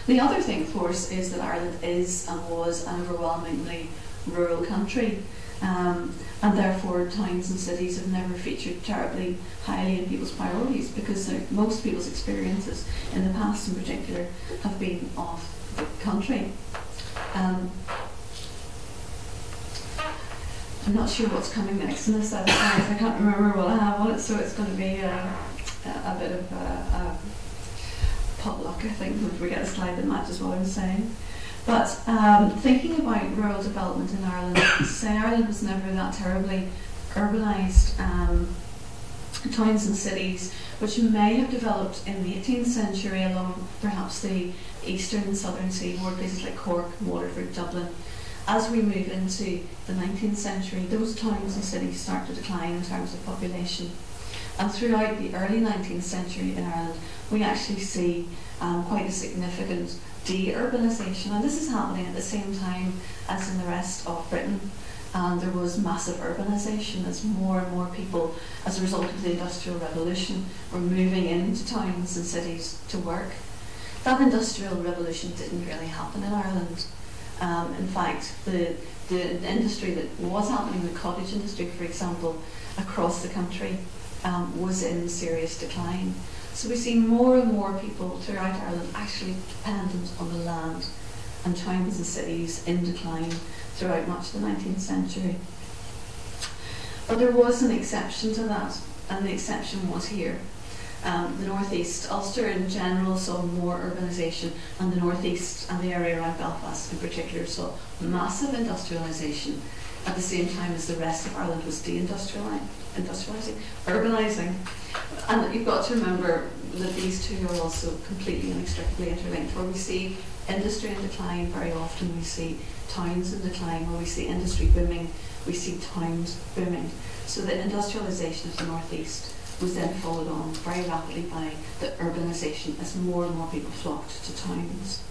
The other thing, of course, is that Ireland is and was an overwhelmingly rural country, and therefore towns and cities have never featured terribly highly in people's priorities, because most people's experiences in the past in particular have been of the country. I'm not sure what's coming next in this set of slides. I can't remember what I have on it, so it's going to be a bit of a potluck, I think, if we get a slide that matches what I'm saying. But thinking about rural development in Ireland, say Ireland was never that terribly urbanised. Towns and cities which may have developed in the 18th century along perhaps the eastern and southern seaboard, places like Cork, Waterford, Dublin. As we move into the 19th century, those towns and cities start to decline in terms of population. And throughout the early 19th century in Ireland, we actually see quite a significant de-urbanisation. And this is happening at the same time as in the rest of Britain. There was massive urbanisation as more and more people, as a result of the Industrial Revolution, were moving into towns and cities to work. That Industrial Revolution didn't really happen in Ireland. In fact, the industry that was happening, the cottage industry, for example, across the country, was in serious decline. So we see more and more people throughout Ireland actually dependent on the land, and towns and cities in decline throughout much of the 19th century. But there was an exception to that, and the exception was here. The northeast, Ulster in general, saw more urbanisation, and the northeast and the area around Belfast in particular saw massive industrialisation at the same time as the rest of Ireland was deindustrialising, urbanising. And you've got to remember that these two are also completely inextricably interlinked. Where we see industry in decline, very often we see towns in decline. Where we see industry booming, we see towns booming. So the industrialisation of the northeast was then followed on very rapidly by the urbanisation as more and more people flocked to towns.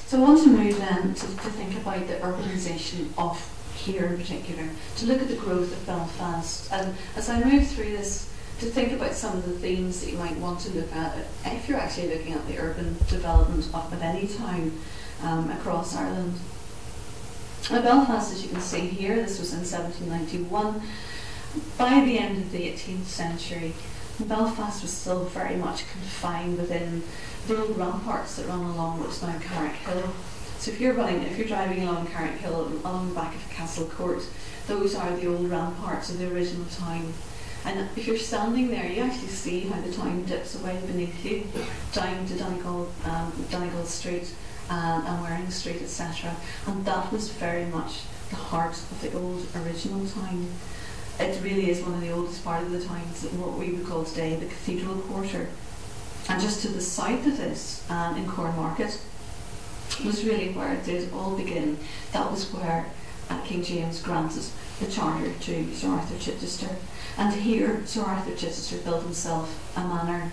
So I want to move then to think about the urbanisation of here in particular, to look at the growth of Belfast. And as I move through this, to think about some of the themes that you might want to look at if you're actually looking at the urban development of any town across Ireland. Now, Belfast, as you can see here, this was in 1791. By the end of the 18th century, Belfast was still very much confined within the old ramparts that run along what's now Carrick Hill. So if you're driving along Carrick Hill, along the back of Castle Court, those are the old ramparts of the original town. And if you're standing there, you actually see how the town dips away beneath you, down to Donegal Street and Waring Street, etc. And that was very much the heart of the old original town. It really is one of the oldest part of the towns, what we would call today the Cathedral Quarter. And just to the south of this, in Cornmarket, was really where it did all begin. That was where King James granted the charter to Sir Arthur Chichester. And here Sir Arthur Chichester built himself a manor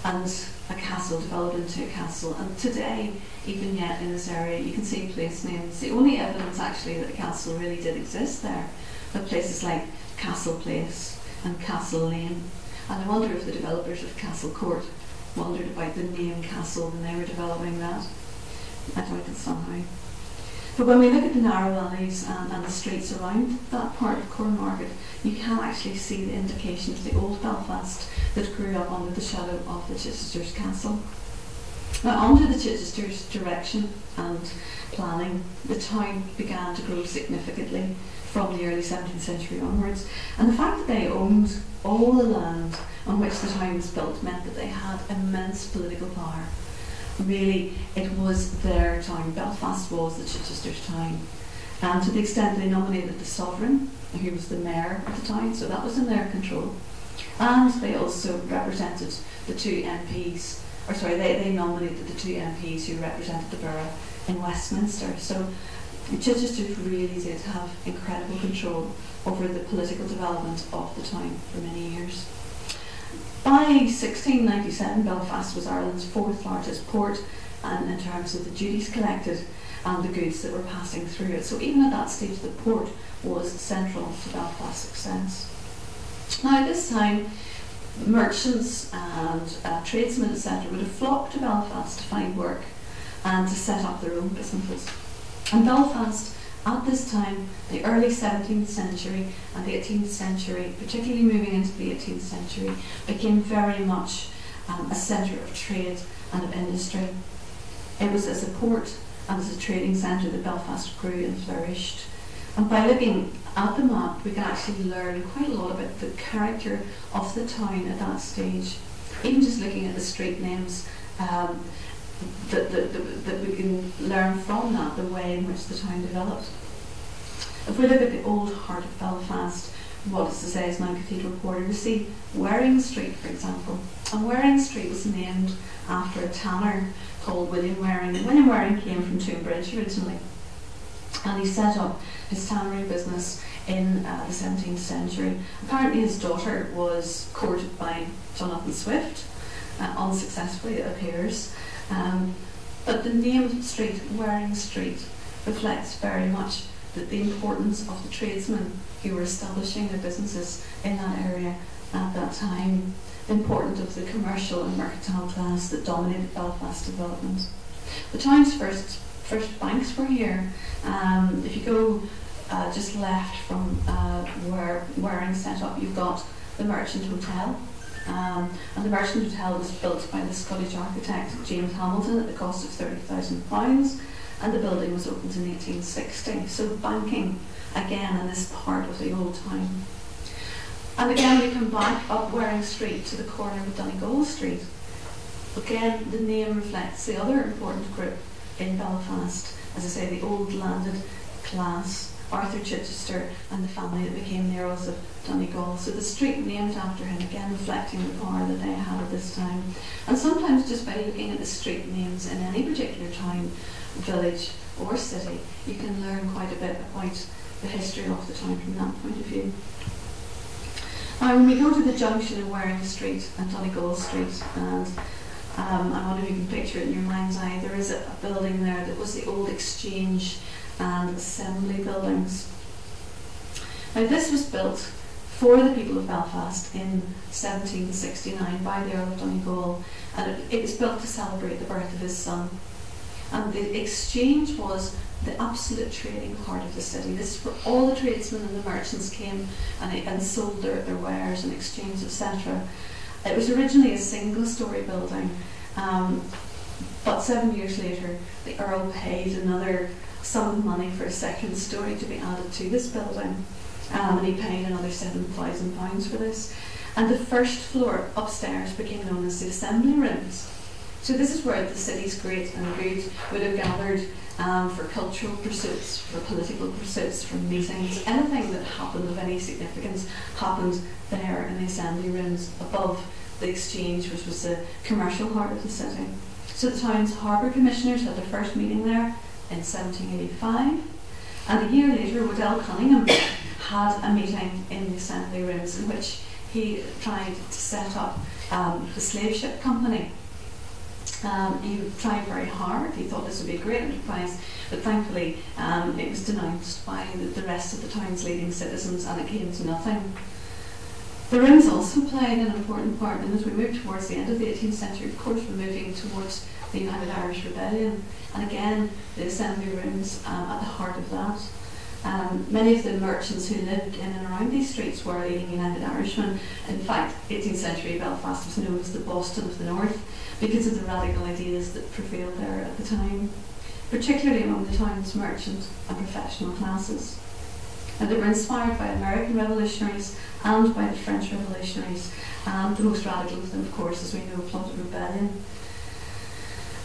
and a castle, developed into a castle. And today, even yet in this area, you can see place names. The only evidence actually that a castle really did exist there are places like Castle Place and Castle Lane. And I wonder if the developers of Castle Court wondered about the name Castle when they were developing that. I doubt it somehow. But when we look at the narrow alleys and the streets around that part of Cornmarket, you can actually see the indication of the old Belfast that grew up under the shadow of the Chichester's castle. Now, under the Chichester's direction and planning, the town began to grow significantly from the early 17th century onwards. And the fact that they owned all the land on which the town was built meant that they had immense political power. Really, it was their town. Belfast was the Chichester's town. And to the extent they nominated the sovereign, who was the mayor of the town, so that was in their control. And they also represented the two MPs, or sorry, they nominated the two MPs who represented the borough in Westminster. So Chichester really did have incredible control over the political development of the town for many years. By 1697, Belfast was Ireland's fourth largest port, and in terms of the duties collected and the goods that were passing through it. So even at that stage, the port was central to Belfast's success. Now at this time, merchants and tradesmen, etc., would have flocked to Belfast to find work and to set up their own businesses. And Belfast, at this time, the early 17th century and the 18th century, particularly moving into the 18th century, became very much a centre of trade and of industry. It was as a port and as a trading centre that Belfast grew and flourished. And by looking at the map, we can actually learn quite a lot about the character of the town at that stage. Even just looking at the street names, that we can learn from that the way in which the town developed. If we look at the old heart of Belfast, what is to say is now Cathedral Quarter, we see Waring Street, for example. And Waring Street was named after a tanner called William Waring. William Waring came from Tunbridge originally, and he set up his tannery business in the 17th century. Apparently his daughter was courted by Jonathan Swift, unsuccessfully it appears. But the name street, Waring Street, reflects very much the importance of the tradesmen who were establishing their businesses in that area at that time, the importance of the commercial and mercantile class that dominated Belfast development. The town's first banks were here. If you go just left from where Waring set up, you've got the Merchant Hotel. And the Merchant Hotel was built by the Scottish architect James Hamilton at the cost of £30,000, and the building was opened in 1860. So banking, again, in this part of the old town. And again, we come back up Waring Street to the corner of Donegal Street. Again, the name reflects the other important group in Belfast, as I say, the old landed class, Arthur Chichester and the family that became the Earls of Donegal. So the street named after him, again reflecting the power that they had at this time. And sometimes just by looking at the street names in any particular town, village or city, you can learn quite a bit about the history of the town from that point of view. Now when we go to the junction of Waring Street and Donegal Street, and I wonder if you can picture it in your mind's eye, there is a building there that was the old Exchange and Assembly buildings. Now this was built for the people of Belfast in 1769 by the Earl of Donegal, and it was built to celebrate the birth of his son. And the Exchange was the absolute trading heart of the city. This is where all the tradesmen and the merchants came and sold their wares and exchanged, etc. It was originally a single-storey building, but 7 years later the Earl paid another sum of money for a second storey to be added to this building, and he paid another £7,000 for this. And the first floor upstairs became known as the Assembly Rooms. So this is where the city's great and good would have gathered for cultural pursuits, for political pursuits, for meetings. Anything that happened of any significance happened there in the Assembly Rooms above the Exchange, which was the commercial heart of the city. So the town's harbour commissioners had their first meeting there in 1785, and a year later Waddell Cunningham had a meeting in the Assembly Rooms in which he tried to set up the slave ship company. He tried very hard. He thought this would be a great enterprise, but thankfully it was denounced by the rest of the town's leading citizens, and it came to nothing. The rooms also played an important part, and as we move towards the end of the 18th century, of course, we're moving towards the United Irish Rebellion, and again the Assembly Rooms at the heart of that. Many of the merchants who lived in and around these streets were leading United Irishmen. In fact, 18th century Belfast was known as the Boston of the North because of the radical ideas that prevailed there at the time, particularly among the town's merchant and professional classes. And they were inspired by American revolutionaries and by the French revolutionaries, and the most radical of them, of course, as we know, plotted rebellion.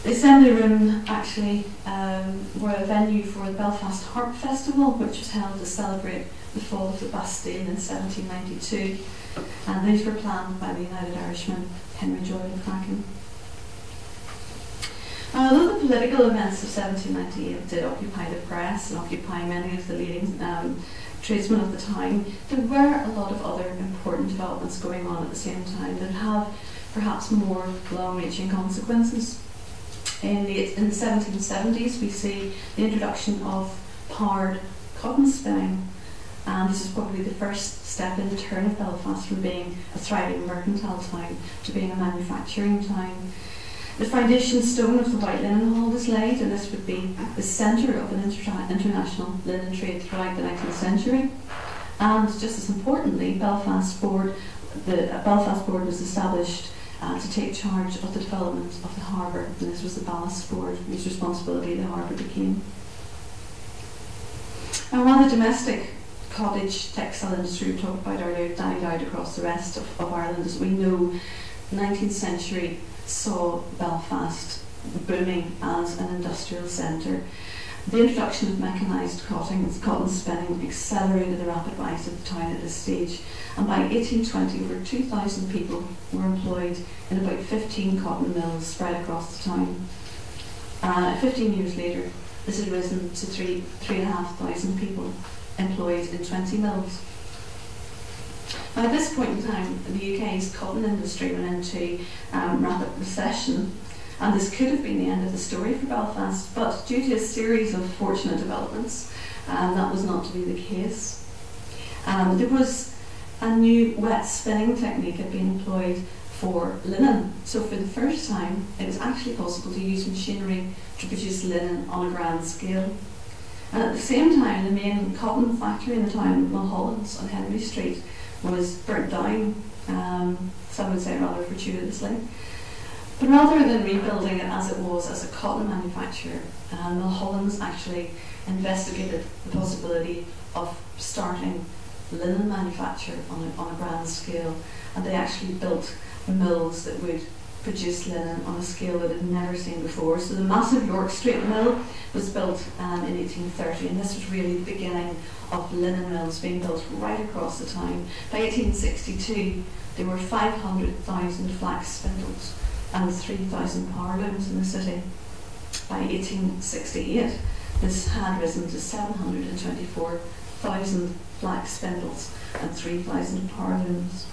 The Assembly Room actually were a venue for the Belfast Harp Festival, which was held to celebrate the fall of the Bastille in 1792, and these were planned by the United Irishman Henry Joy of Kraken. Although the political events of 1798 did occupy the press and occupy many of the leading tradesmen of the time, there were a lot of other important developments going on at the same time that have perhaps more long-reaching consequences. In the 1770s, we see the introduction of powered cotton spinning, and this is probably the first step in the turn of Belfast from being a thriving mercantile town to being a manufacturing town. The foundation stone of the White Linen Hall was laid, and this would be the centre of an international linen trade throughout the 19th century. And just as importantly, the Belfast Board was established to take charge of the development of the harbour, and this was the Ballast Board whose responsibility the harbour became. And while the domestic cottage textile industry we talked about earlier died out across the rest of Ireland, as we know, the 19th century saw Belfast booming as an industrial centre. The introduction of mechanised cotton spinning accelerated the rapid rise of the town at this stage, and by 1820 over 2,000 people were employed in about 15 cotton mills spread across the town. 15 years later, this had risen to 3,500 people employed in 20 mills. Now, at this point in time, the UK's cotton industry went into rapid recession, and this could have been the end of the story for Belfast, but due to a series of fortunate developments, that was not to be the case. There was a new wet spinning technique had been employed for linen. So for the first time, it was actually possible to use machinery to produce linen on a grand scale. And at the same time, the main cotton factory in the town, Holmes on Henry Street, was burnt down, some would say rather fortuitously. But rather than rebuilding it as it was as a cotton manufacturer, Mulholland's actually investigated the possibility of starting linen manufacture on a grand scale, and they actually built mills that would produce linen on a scale that had never seen before. So the massive York Street Mill was built in 1830, and this was really the beginning of linen mills being built right across the town. By 1862, there were 500,000 flax spindles and 3,000 power looms in the city. By 1868, this had risen to 724,000 flax spindles and 3,000 power looms.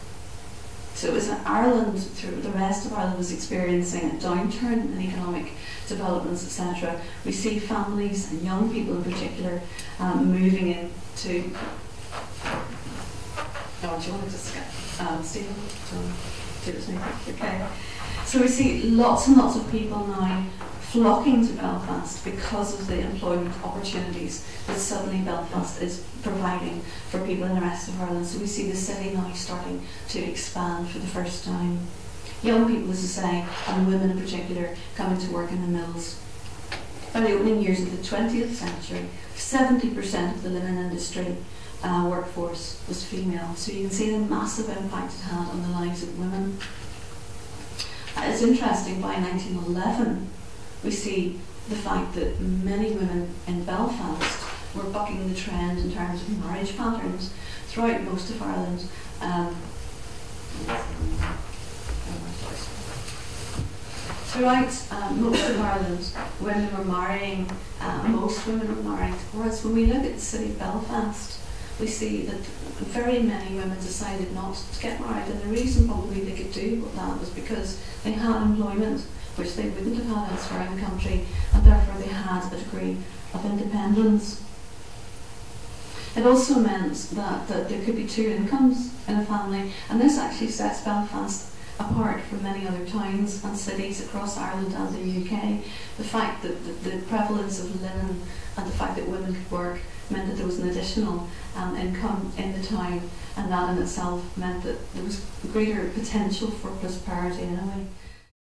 So it was Ireland, through the rest of Ireland, was experiencing a downturn in economic developments, etc. We see families and young people in particular moving into. Oh, do you want to just get Stephen? Do you want to do this now? Okay. So we see lots and lots of people now flocking to Belfast because of the employment opportunities that suddenly Belfast is providing for people in the rest of Ireland. So we see the city now starting to expand for the first time. Young people, as I say, and women in particular, coming to work in the mills. By the opening years of the 20th century, 70% of the linen industry workforce was female. So you can see the massive impact it had on the lives of women. It's interesting, by 1911, we see the fact that many women in Belfast were bucking the trend in terms of marriage patterns throughout most of Ireland. Throughout most of Ireland, women were marrying, most women were married, whereas when we look at the city of Belfast, we see that very many women decided not to get married, and the reason probably they could do that was because they had employment which they wouldn't have had elsewhere in the country, and therefore they had a degree of independence. It also meant that there could be two incomes in a family, and this actually sets Belfast apart from many other towns and cities across Ireland and the UK. The fact that the prevalence of linen and the fact that women could work meant that there was an additional income in the town, and that in itself meant that there was greater potential for prosperity in a way.